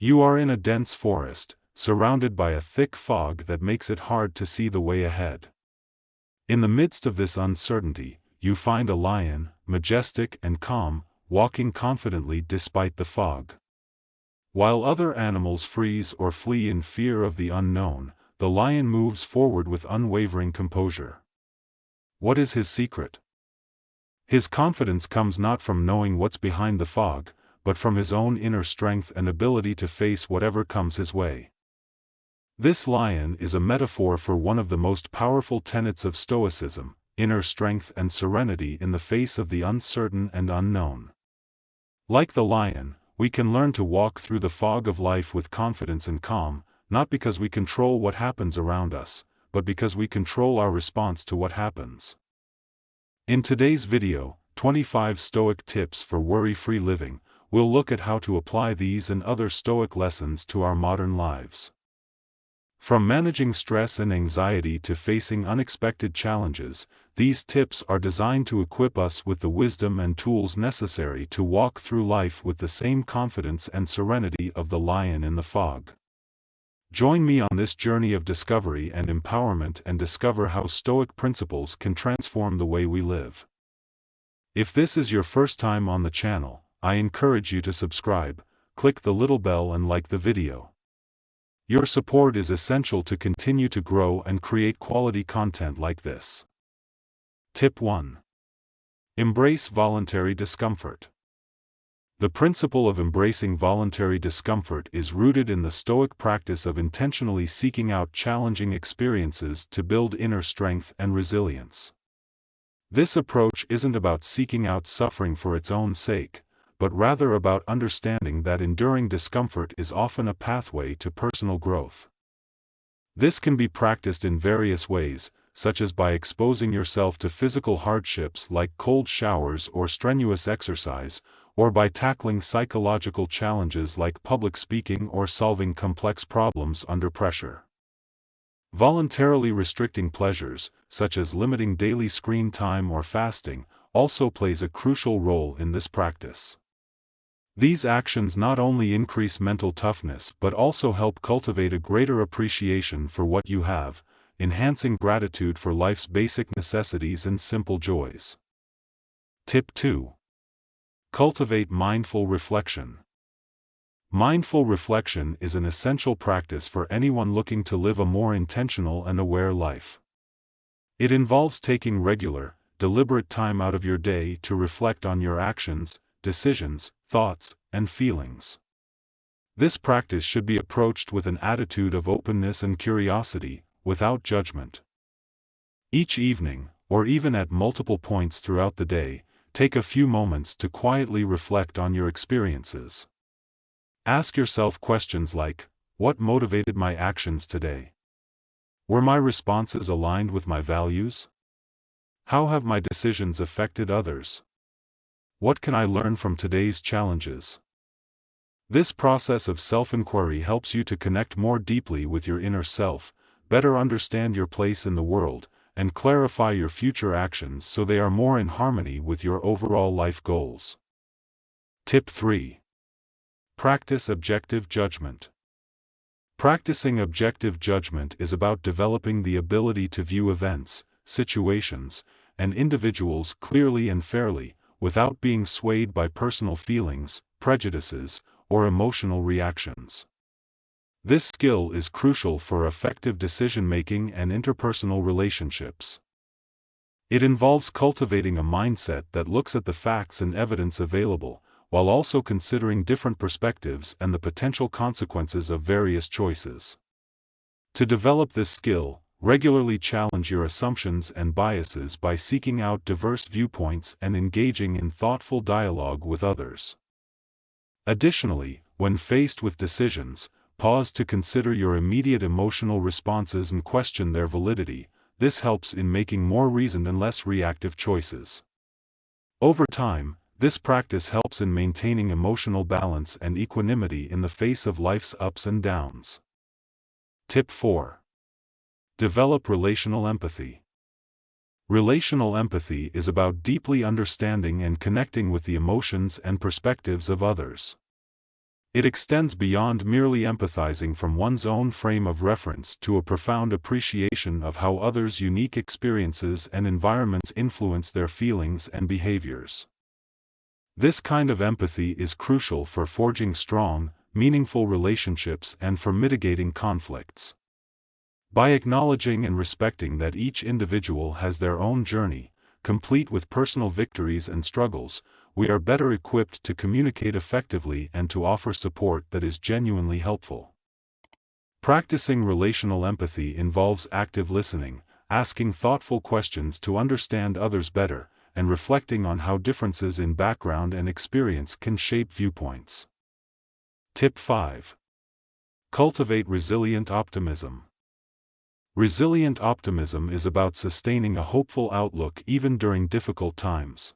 You are in a dense forest, surrounded by a thick fog that makes it hard to see the way ahead. In the midst of this uncertainty, you find a lion, majestic and calm, walking confidently despite the fog. While other animals freeze or flee in fear of the unknown, the lion moves forward with unwavering composure. What is his secret? His confidence comes not from knowing what's behind the fog, but from his own inner strength and ability to face whatever comes his way. This lion is a metaphor for one of the most powerful tenets of Stoicism, inner strength and serenity in the face of the uncertain and unknown. Like the lion, we can learn to walk through the fog of life with confidence and calm, not because we control what happens around us, but because we control our response to what happens. In today's video, 25 Stoic tips for worry-free living, we'll look at how to apply these and other Stoic lessons to our modern lives. From managing stress and anxiety to facing unexpected challenges, these tips are designed to equip us with the wisdom and tools necessary to walk through life with the same confidence and serenity of the lion in the fog. Join me on this journey of discovery and empowerment and discover how Stoic principles can transform the way we live. If this is your first time on the channel, I encourage you to subscribe, click the little bell and like the video. Your support is essential to continue to grow and create quality content like this. Tip 1. Embrace voluntary discomfort. The principle of embracing voluntary discomfort is rooted in the Stoic practice of intentionally seeking out challenging experiences to build inner strength and resilience. This approach isn't about seeking out suffering for its own sake, but rather about understanding that enduring discomfort is often a pathway to personal growth. This can be practiced in various ways, such as by exposing yourself to physical hardships like cold showers or strenuous exercise, or by tackling psychological challenges like public speaking or solving complex problems under pressure. Voluntarily restricting pleasures, such as limiting daily screen time or fasting, also plays a crucial role in this practice. These actions not only increase mental toughness but also help cultivate a greater appreciation for what you have, enhancing gratitude for life's basic necessities and simple joys. Tip 2. Cultivate mindful reflection. Mindful reflection is an essential practice for anyone looking to live a more intentional and aware life. It involves taking regular, deliberate time out of your day to reflect on your actions, decisions, thoughts, and feelings. This practice should be approached with an attitude of openness and curiosity, without judgment. Each evening, or even at multiple points throughout the day, take a few moments to quietly reflect on your experiences. Ask yourself questions like, what motivated my actions today? Were my responses aligned with my values? How have my decisions affected others? What can I learn from today's challenges? This process of self-inquiry helps you to connect more deeply with your inner self, better understand your place in the world, and clarify your future actions so they are more in harmony with your overall life goals. Tip 3. Practice objective judgment. Practicing objective judgment is about developing the ability to view events, situations, and individuals clearly and fairly, without being swayed by personal feelings, prejudices, or emotional reactions. This skill is crucial for effective decision-making and interpersonal relationships. It involves cultivating a mindset that looks at the facts and evidence available, while also considering different perspectives and the potential consequences of various choices. To develop this skill, regularly challenge your assumptions and biases by seeking out diverse viewpoints and engaging in thoughtful dialogue with others. Additionally, when faced with decisions, pause to consider your immediate emotional responses and question their validity. This helps in making more reasoned and less reactive choices. Over time, this practice helps in maintaining emotional balance and equanimity in the face of life's ups and downs. Tip 4. Develop relational empathy. Relational empathy is about deeply understanding and connecting with the emotions and perspectives of others. It extends beyond merely empathizing from one's own frame of reference to a profound appreciation of how others' unique experiences and environments influence their feelings and behaviors. This kind of empathy is crucial for forging strong, meaningful relationships and for mitigating conflicts. By acknowledging and respecting that each individual has their own journey, complete with personal victories and struggles, we are better equipped to communicate effectively and to offer support that is genuinely helpful. Practicing relational empathy involves active listening, asking thoughtful questions to understand others better, and reflecting on how differences in background and experience can shape viewpoints. Tip 5. Cultivate resilient optimism. Resilient optimism is about sustaining a hopeful outlook even during difficult times.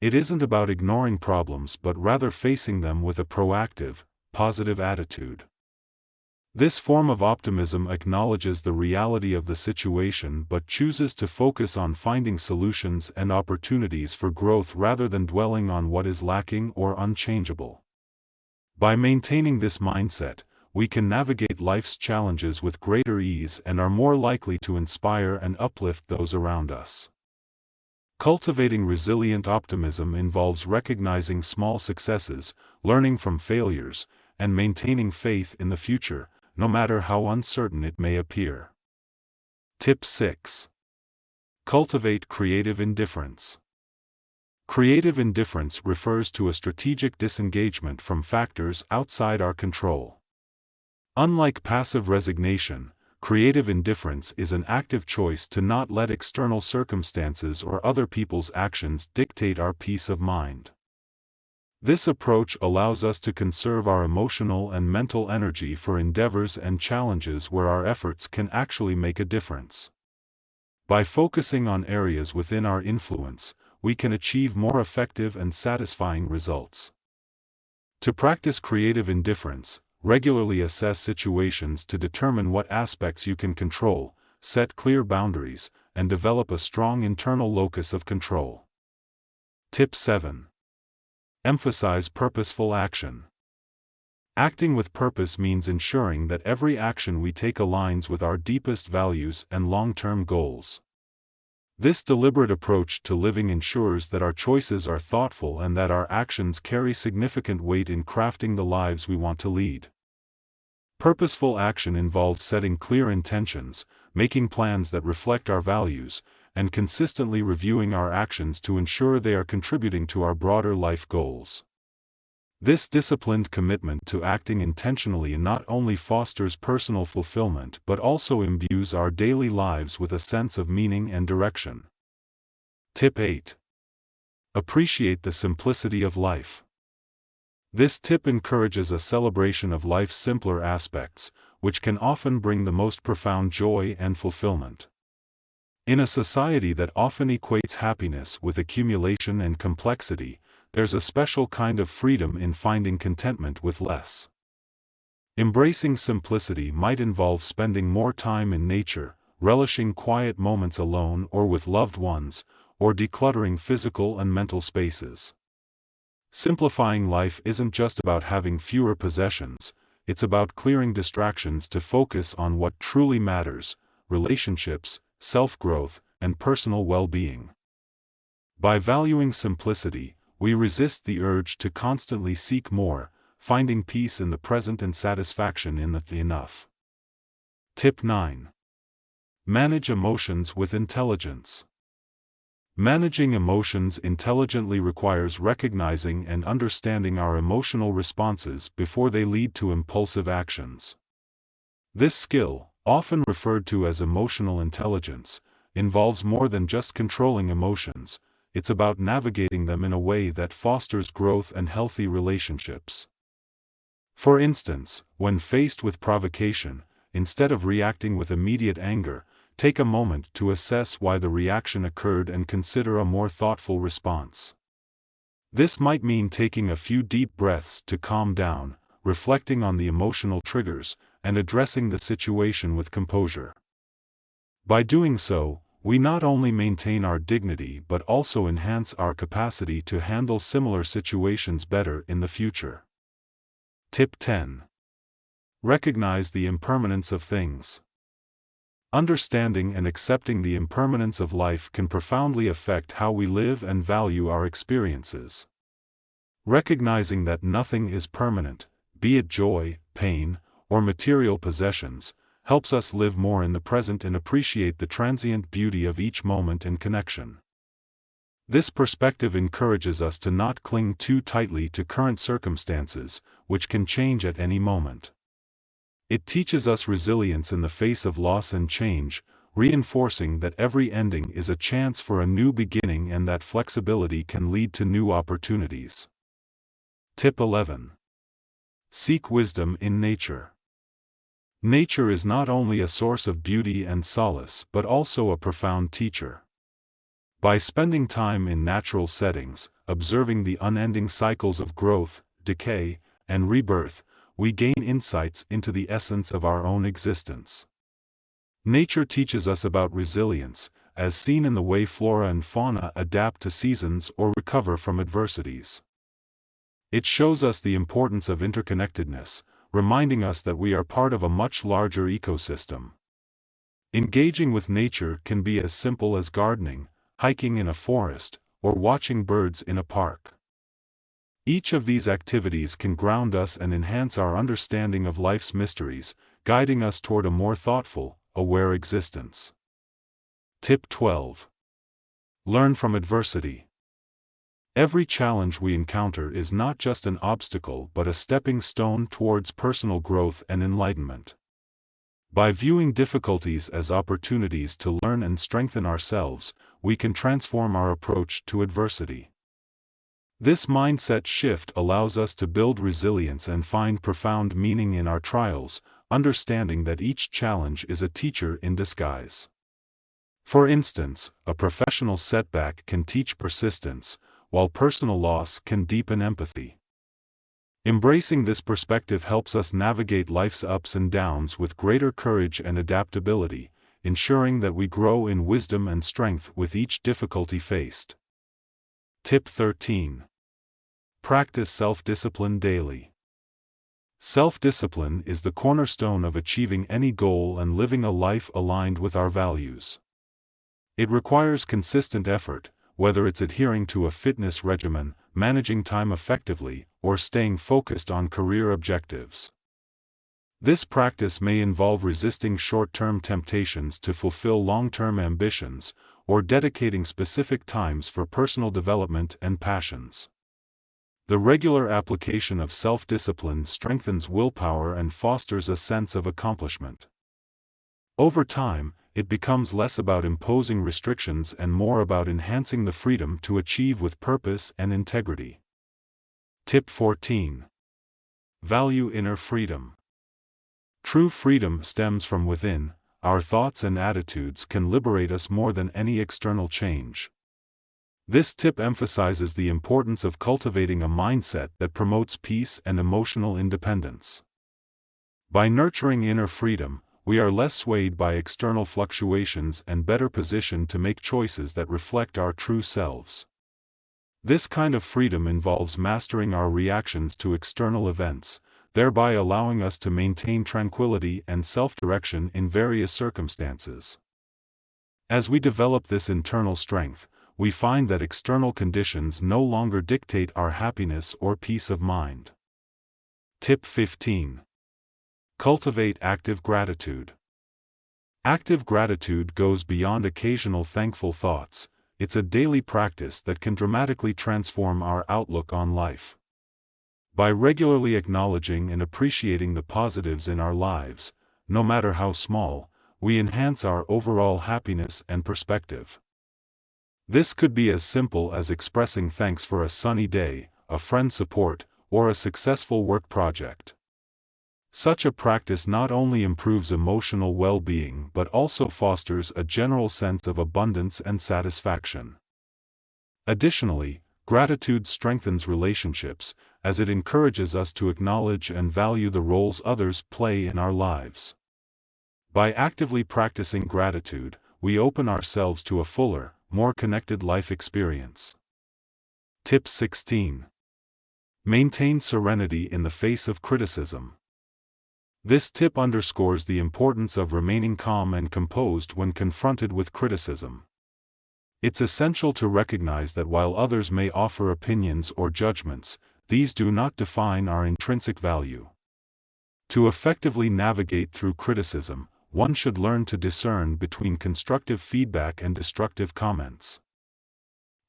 It isn't about ignoring problems but rather facing them with a proactive, positive attitude. This form of optimism acknowledges the reality of the situation but chooses to focus on finding solutions and opportunities for growth rather than dwelling on what is lacking or unchangeable. By maintaining this mindset, we can navigate life's challenges with greater ease and are more likely to inspire and uplift those around us. Cultivating resilient optimism involves recognizing small successes, learning from failures, and maintaining faith in the future, no matter how uncertain it may appear. Tip 6. Cultivate creative indifference. Creative indifference refers to a strategic disengagement from factors outside our control. Unlike passive resignation, creative indifference is an active choice to not let external circumstances or other people's actions dictate our peace of mind. This approach allows us to conserve our emotional and mental energy for endeavors and challenges where our efforts can actually make a difference. By focusing on areas within our influence, we can achieve more effective and satisfying results. To practice creative indifference, regularly assess situations to determine what aspects you can control, set clear boundaries, and develop a strong internal locus of control. Tip 7. Emphasize purposeful action. Acting with purpose means ensuring that every action we take aligns with our deepest values and long-term goals. This deliberate approach to living ensures that our choices are thoughtful and that our actions carry significant weight in crafting the lives we want to lead. Purposeful action involves setting clear intentions, making plans that reflect our values, and consistently reviewing our actions to ensure they are contributing to our broader life goals. This disciplined commitment to acting intentionally not only fosters personal fulfillment but also imbues our daily lives with a sense of meaning and direction. Tip 8. Appreciate the simplicity of life. This tip encourages a celebration of life's simpler aspects, which can often bring the most profound joy and fulfillment. In a society that often equates happiness with accumulation and complexity, there's a special kind of freedom in finding contentment with less. Embracing simplicity might involve spending more time in nature, relishing quiet moments alone or with loved ones, or decluttering physical and mental spaces. Simplifying life isn't just about having fewer possessions, it's about clearing distractions to focus on what truly matters: relationships, self-growth, and personal well-being. By valuing simplicity, we resist the urge to constantly seek more, finding peace in the present and satisfaction in the enough. Tip 9. Manage emotions with intelligence. Managing emotions intelligently requires recognizing and understanding our emotional responses before they lead to impulsive actions. This skill, often referred to as emotional intelligence, involves more than just controlling emotions. It's about navigating them in a way that fosters growth and healthy relationships. For instance, when faced with provocation, instead of reacting with immediate anger, take a moment to assess why the reaction occurred and consider a more thoughtful response. This might mean taking a few deep breaths to calm down, reflecting on the emotional triggers, and addressing the situation with composure. By doing so, we not only maintain our dignity but also enhance our capacity to handle similar situations better in the future. Tip 10. Recognize the impermanence of things. Understanding and accepting the impermanence of life can profoundly affect how we live and value our experiences. Recognizing that nothing is permanent, be it joy, pain, or material possessions, helps us live more in the present and appreciate the transient beauty of each moment and connection. This perspective encourages us to not cling too tightly to current circumstances, which can change at any moment. It teaches us resilience in the face of loss and change, reinforcing that every ending is a chance for a new beginning and that flexibility can lead to new opportunities. Tip 11. Seek wisdom in nature. Nature is not only a source of beauty and solace but also a profound teacher. By spending time in natural settings, observing the unending cycles of growth, decay, and rebirth, we gain insights into the essence of our own existence. Nature teaches us about resilience, as seen in the way flora and fauna adapt to seasons or recover from adversities. It shows us the importance of interconnectedness, reminding us that we are part of a much larger ecosystem. Engaging with nature can be as simple as gardening, hiking in a forest, or watching birds in a park. Each of these activities can ground us and enhance our understanding of life's mysteries, guiding us toward a more thoughtful, aware existence. Tip 12. Learn from adversity. Every challenge we encounter is not just an obstacle but a stepping stone towards personal growth and enlightenment. By viewing difficulties as opportunities to learn and strengthen ourselves, we can transform our approach to adversity. This mindset shift allows us to build resilience and find profound meaning in our trials, understanding that each challenge is a teacher in disguise. For instance, a professional setback can teach persistence, while personal loss can deepen empathy. Embracing this perspective helps us navigate life's ups and downs with greater courage and adaptability, ensuring that we grow in wisdom and strength with each difficulty faced. Tip 13. Practice self-discipline daily. Self-discipline is the cornerstone of achieving any goal and living a life aligned with our values. It requires consistent effort, whether it's adhering to a fitness regimen, managing time effectively, or staying focused on career objectives. This practice may involve resisting short-term temptations to fulfill long-term ambitions, or dedicating specific times for personal development and passions. The regular application of self-discipline strengthens willpower and fosters a sense of accomplishment. Over time, it becomes less about imposing restrictions and more about enhancing the freedom to achieve with purpose and integrity. Tip 14. Value inner freedom. True freedom stems from within. Our thoughts and attitudes can liberate us more than any external change. This tip emphasizes the importance of cultivating a mindset that promotes peace and emotional independence. By nurturing inner freedom, we are less swayed by external fluctuations and better positioned to make choices that reflect our true selves. This kind of freedom involves mastering our reactions to external events, thereby allowing us to maintain tranquility and self-direction in various circumstances. As we develop this internal strength, we find that external conditions no longer dictate our happiness or peace of mind. Tip 15. Cultivate active gratitude. Active gratitude goes beyond occasional thankful thoughts. It's a daily practice that can dramatically transform our outlook on life. By regularly acknowledging and appreciating the positives in our lives, no matter how small, we enhance our overall happiness and perspective. This could be as simple as expressing thanks for a sunny day, a friend's support, or a successful work project. Such a practice not only improves emotional well-being but also fosters a general sense of abundance and satisfaction. Additionally, gratitude strengthens relationships, as it encourages us to acknowledge and value the roles others play in our lives. By actively practicing gratitude, we open ourselves to a fuller, more connected life experience. Tip 16. Maintain serenity in the face of criticism. This tip underscores the importance of remaining calm and composed when confronted with criticism. It's essential to recognize that while others may offer opinions or judgments, these do not define our intrinsic value. To effectively navigate through criticism, one should learn to discern between constructive feedback and destructive comments.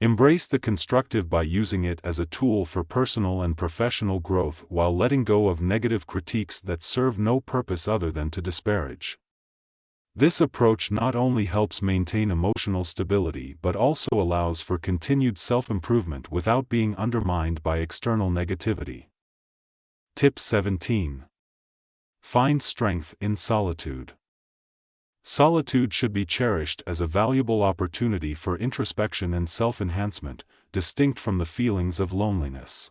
Embrace the constructive by using it as a tool for personal and professional growth while letting go of negative critiques that serve no purpose other than to disparage. This approach not only helps maintain emotional stability but also allows for continued self-improvement without being undermined by external negativity. Tip 17. Find strength in solitude. Solitude should be cherished as a valuable opportunity for introspection and self-enhancement, distinct from the feelings of loneliness.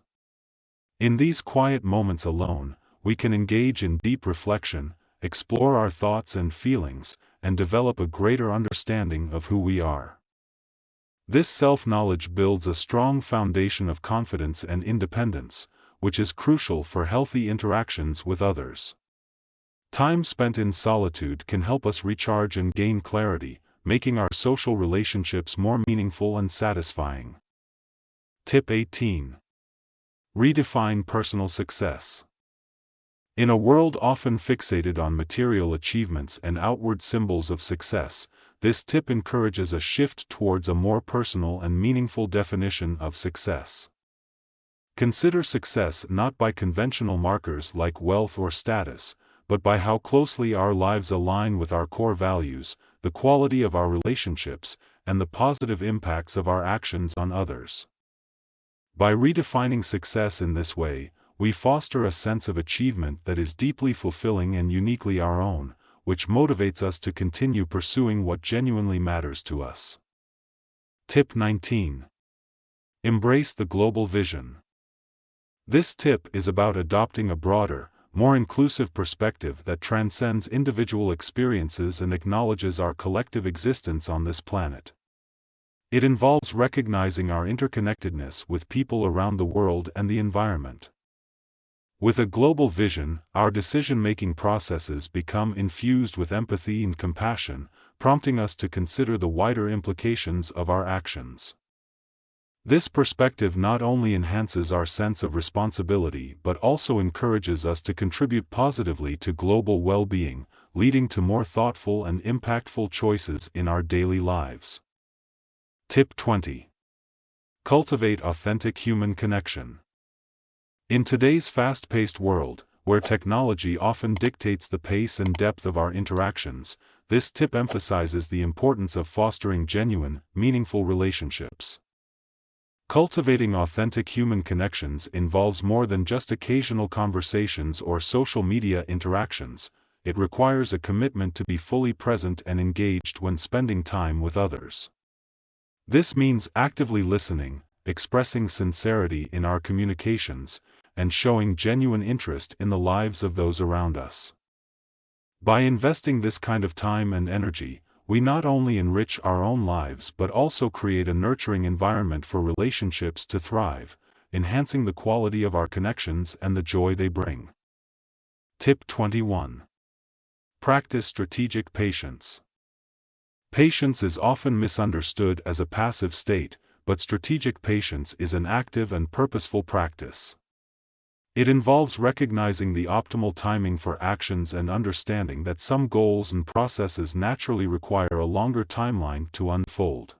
In these quiet moments alone, we can engage in deep reflection, explore our thoughts and feelings, and develop a greater understanding of who we are. This self-knowledge builds a strong foundation of confidence and independence, which is crucial for healthy interactions with others. Time spent in solitude can help us recharge and gain clarity, making our social relationships more meaningful and satisfying. Tip 18. Redefine personal success. In a world often fixated on material achievements and outward symbols of success, this tip encourages a shift towards a more personal and meaningful definition of success. Consider success not by conventional markers like wealth or status, but by how closely our lives align with our core values, the quality of our relationships, and the positive impacts of our actions on others. By redefining success in this way, we foster a sense of achievement that is deeply fulfilling and uniquely our own, which motivates us to continue pursuing what genuinely matters to us. Tip 19. Embrace the global vision. This tip is about adopting a broader, more inclusive perspective that transcends individual experiences and acknowledges our collective existence on this planet. It involves recognizing our interconnectedness with people around the world and the environment. With a global vision, our decision-making processes become infused with empathy and compassion, prompting us to consider the wider implications of our actions. This perspective not only enhances our sense of responsibility but also encourages us to contribute positively to global well-being, leading to more thoughtful and impactful choices in our daily lives. Tip 20. Cultivate authentic human connection. In today's fast-paced world, where technology often dictates the pace and depth of our interactions, this tip emphasizes the importance of fostering genuine, meaningful relationships. Cultivating authentic human connections involves more than just occasional conversations or social media interactions. It requires a commitment to be fully present and engaged when spending time with others. This means actively listening, expressing sincerity in our communications, and showing genuine interest in the lives of those around us. By investing this kind of time and energy, we not only enrich our own lives but also create a nurturing environment for relationships to thrive, enhancing the quality of our connections and the joy they bring. Tip 21. Practice strategic patience. Patience is often misunderstood as a passive state, but strategic patience is an active and purposeful practice. It involves recognizing the optimal timing for actions and understanding that some goals and processes naturally require a longer timeline to unfold.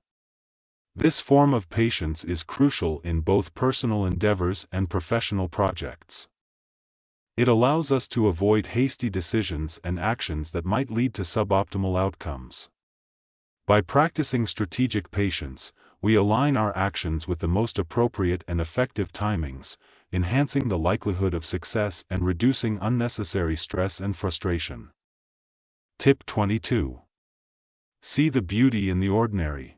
This form of patience is crucial in both personal endeavors and professional projects. It allows us to avoid hasty decisions and actions that might lead to suboptimal outcomes. By practicing strategic patience, we align our actions with the most appropriate and effective timings, enhancing the likelihood of success and reducing unnecessary stress and frustration. Tip 22. See the beauty in the ordinary.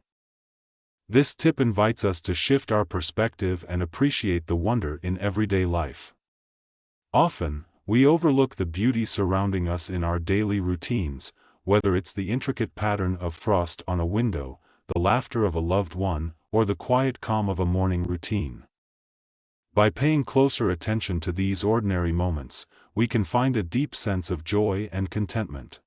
This tip invites us to shift our perspective and appreciate the wonder in everyday life. Often, we overlook the beauty surrounding us in our daily routines, whether it's the intricate pattern of frost on a window, the laughter of a loved one, or the quiet calm of a morning routine. By paying closer attention to these ordinary moments, we can find a deep sense of joy and contentment.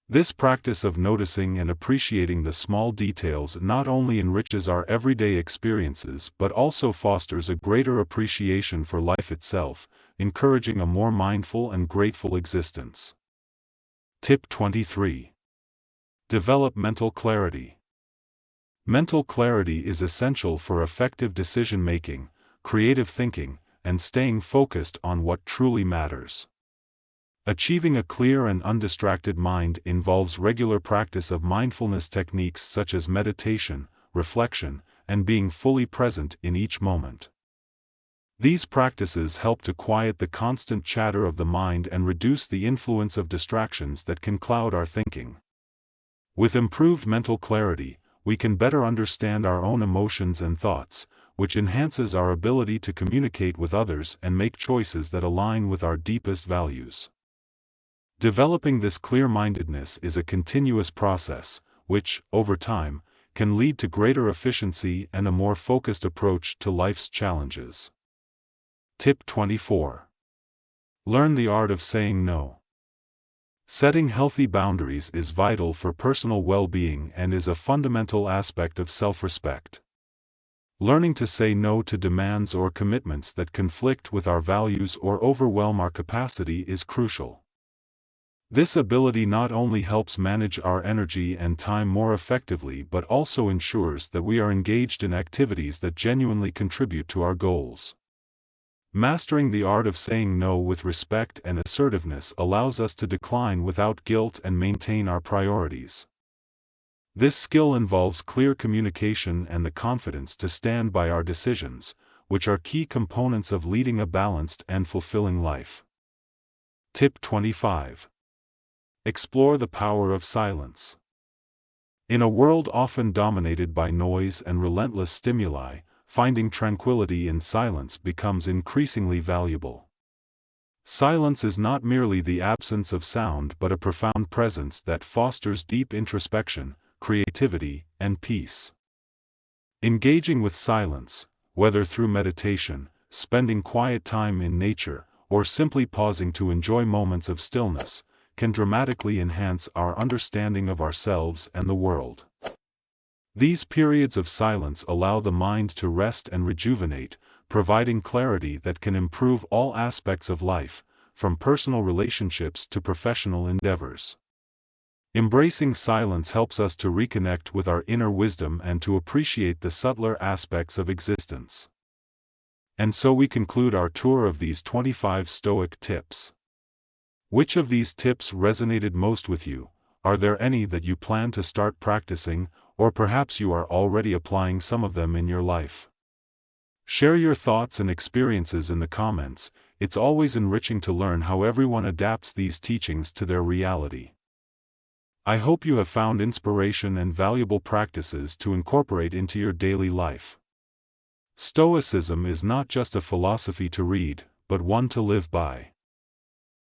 This practice of noticing and appreciating the small details not only enriches our everyday experiences but also fosters a greater appreciation for life itself, encouraging a more mindful and grateful existence. Tip 23. Develop mental clarity. Mental clarity is essential for effective decision-making, creative thinking, and staying focused on what truly matters. Achieving a clear and undistracted mind involves regular practice of mindfulness techniques such as meditation, reflection, and being fully present in each moment. These practices help to quiet the constant chatter of the mind and reduce the influence of distractions that can cloud our thinking. With improved mental clarity, we can better understand our own emotions and thoughts, which enhances our ability to communicate with others and make choices that align with our deepest values. Developing this clear-mindedness is a continuous process, which, over time, can lead to greater efficiency and a more focused approach to life's challenges. Tip 24. Learn the art of saying no. Setting healthy boundaries is vital for personal well-being and is a fundamental aspect of self-respect. Learning to say no to demands or commitments that conflict with our values or overwhelm our capacity is crucial. This ability not only helps manage our energy and time more effectively but also ensures that we are engaged in activities that genuinely contribute to our goals. Mastering the art of saying no with respect and assertiveness allows us to decline without guilt and maintain our priorities. This skill involves clear communication and the confidence to stand by our decisions, which are key components of leading a balanced and fulfilling life. Tip 25. Explore the power of silence. In a world often dominated by noise and relentless stimuli, finding tranquility in silence becomes increasingly valuable. Silence is not merely the absence of sound but a profound presence that fosters deep introspection, creativity, and peace. Engaging with silence, whether through meditation, spending quiet time in nature, or simply pausing to enjoy moments of stillness, can dramatically enhance our understanding of ourselves and the world. These periods of silence allow the mind to rest and rejuvenate, providing clarity that can improve all aspects of life, from personal relationships to professional endeavors. Embracing silence helps us to reconnect with our inner wisdom and to appreciate the subtler aspects of existence. And so we conclude our tour of these 25 Stoic tips. Which of these tips resonated most with you? Are there any that you plan to start practicing, or perhaps you are already applying some of them in your life? Share your thoughts and experiences in the comments. It's always enriching to learn how everyone adapts these teachings to their reality. I hope you have found inspiration and valuable practices to incorporate into your daily life. Stoicism is not just a philosophy to read, but one to live by.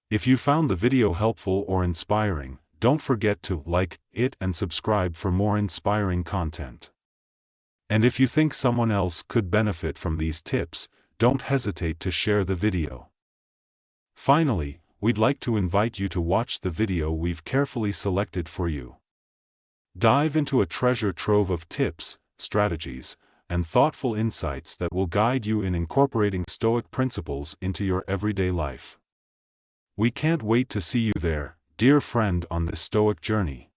If you found the video helpful or inspiring, don't forget to like it and subscribe for more inspiring content. And if you think someone else could benefit from these tips, don't hesitate to share the video. Finally, we'd like to invite you to watch the video we've carefully selected for you. Dive into a treasure trove of tips, strategies, and thoughtful insights that will guide you in incorporating Stoic principles into your everyday life. We can't wait to see you there, dear friend, on this Stoic journey.